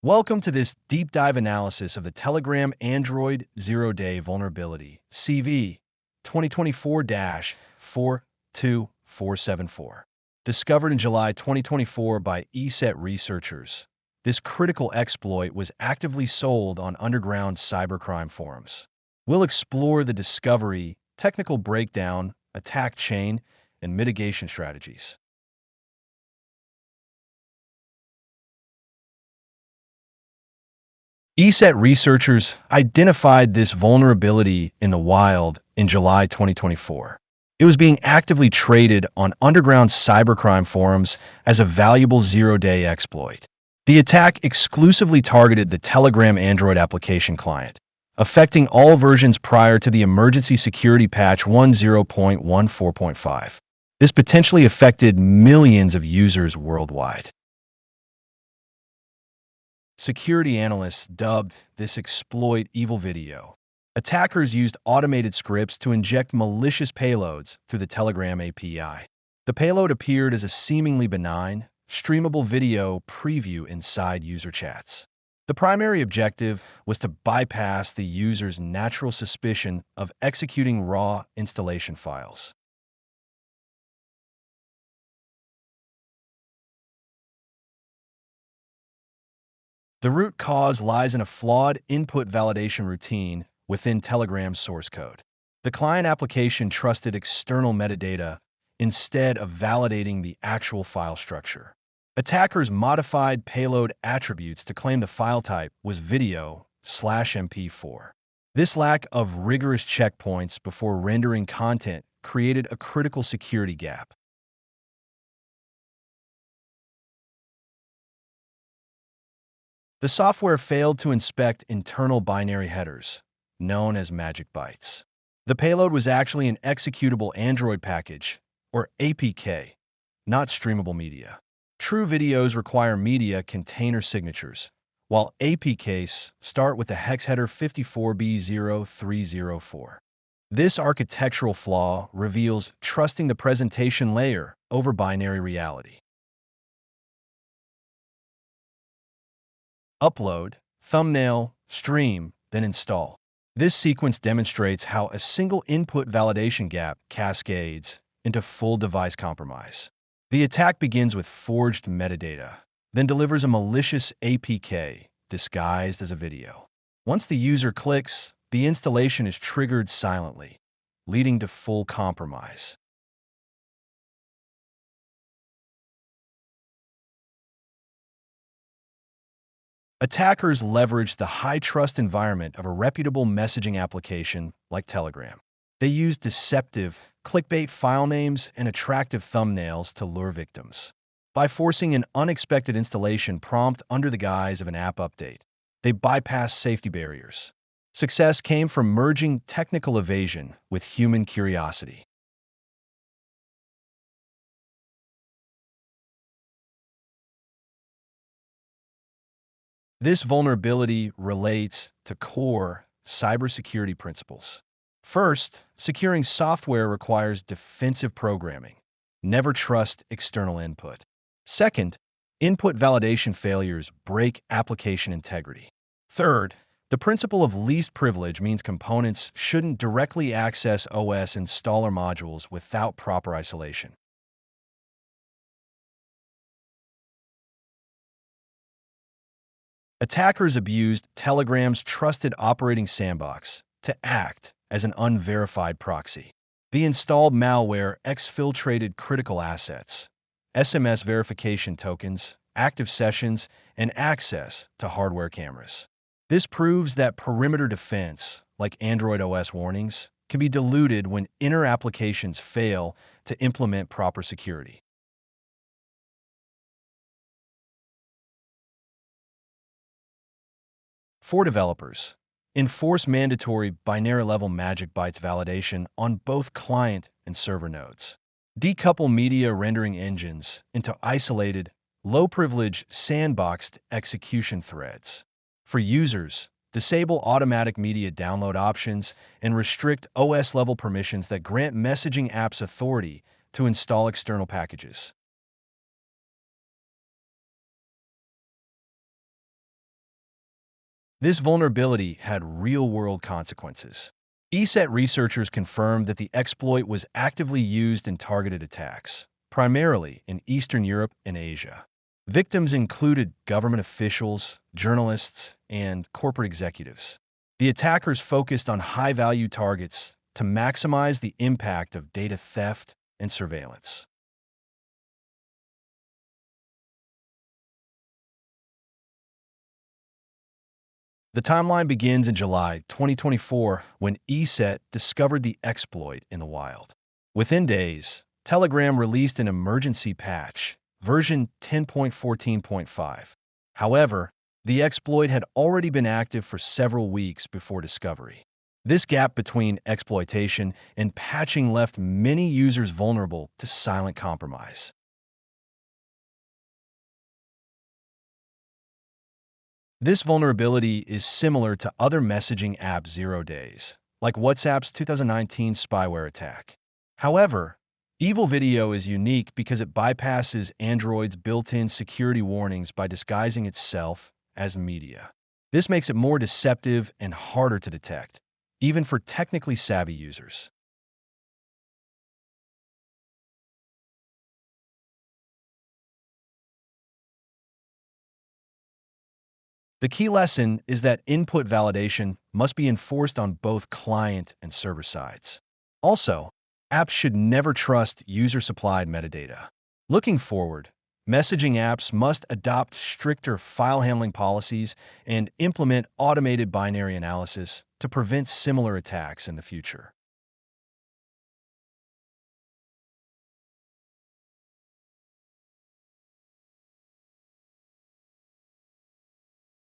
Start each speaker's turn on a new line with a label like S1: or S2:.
S1: Welcome to this deep dive analysis of the Telegram Android Zero-Day Vulnerability, CV 2024-42474. Discovered in July 2024 by ESET researchers, this critical exploit was actively sold on underground cybercrime forums. We'll explore the discovery, technical breakdown, attack chain, and mitigation strategies. ESET researchers identified this vulnerability in the wild in July 2024. It was being actively traded on underground cybercrime forums as a valuable zero-day exploit. The attack exclusively targeted the Telegram Android application client, affecting all versions prior to the emergency security patch 10.14.5. This potentially affected millions of users worldwide. Security analysts dubbed this exploit Evil Video. Attackers used automated scripts to inject malicious payloads through the Telegram API. The payload appeared as a seemingly benign, streamable video preview inside user chats. The primary objective was to bypass the user's natural suspicion of executing raw installation files. The root cause lies in a flawed input validation routine within Telegram's source code. The client application trusted external metadata instead of validating the actual file structure. Attackers modified payload attributes to claim the file type was video/MP4. This lack of rigorous checkpoints before rendering content created a critical security gap. The software failed to inspect internal binary headers, known as magic bytes. The payload was actually an executable Android package, or APK, not streamable media. True videos require media container signatures, while APKs start with the hex header 54B0304. This architectural flaw reveals trusting the presentation layer over binary reality. Upload, thumbnail, stream, then install. This sequence demonstrates how a single input validation gap cascades into full device compromise. The attack begins with forged metadata, then delivers a malicious APK disguised as a video. Once the user clicks, the installation is triggered silently, leading to full compromise. Attackers leveraged the high-trust environment of a reputable messaging application like Telegram. They used deceptive, clickbait file names and attractive thumbnails to lure victims. By forcing an unexpected installation prompt under the guise of an app update, they bypassed safety barriers. Success came from merging technical evasion with human curiosity. This vulnerability relates to core cybersecurity principles. First, securing software requires defensive programming. Never trust external input. Second, input validation failures break application integrity. Third, the principle of least privilege means components shouldn't directly access OS installer modules without proper isolation. Attackers abused Telegram's trusted operating sandbox to act as an unverified proxy. The installed malware exfiltrated critical assets, SMS verification tokens, active sessions, and access to hardware cameras. This proves that perimeter defense, like Android OS warnings, can be diluted when inner applications fail to implement proper security. For developers, enforce mandatory binary-level magic bytes validation on both client and server nodes. Decouple media rendering engines into isolated, low-privilege, sandboxed execution threads. For users, disable automatic media download options and restrict OS-level permissions that grant messaging apps authority to install external packages. This vulnerability had real-world consequences. ESET researchers confirmed that the exploit was actively used in targeted attacks, primarily in Eastern Europe and Asia. Victims included government officials, journalists, and corporate executives. The attackers focused on high-value targets to maximize the impact of data theft and surveillance. The timeline begins in July 2024 when ESET discovered the exploit in the wild. Within days, Telegram released an emergency patch, version 10.14.5. However, the exploit had already been active for several weeks before discovery. This gap between exploitation and patching left many users vulnerable to silent compromise. This vulnerability is similar to other messaging apps 0 days, like WhatsApp's 2019 spyware attack. However, Evil Video is unique because it bypasses Android's built-in security warnings by disguising itself as media. This makes it more deceptive and harder to detect, even for technically savvy users. The key lesson is that input validation must be enforced on both client and server sides. Also, apps should never trust user-supplied metadata. Looking forward, messaging apps must adopt stricter file handling policies and implement automated binary analysis to prevent similar attacks in the future.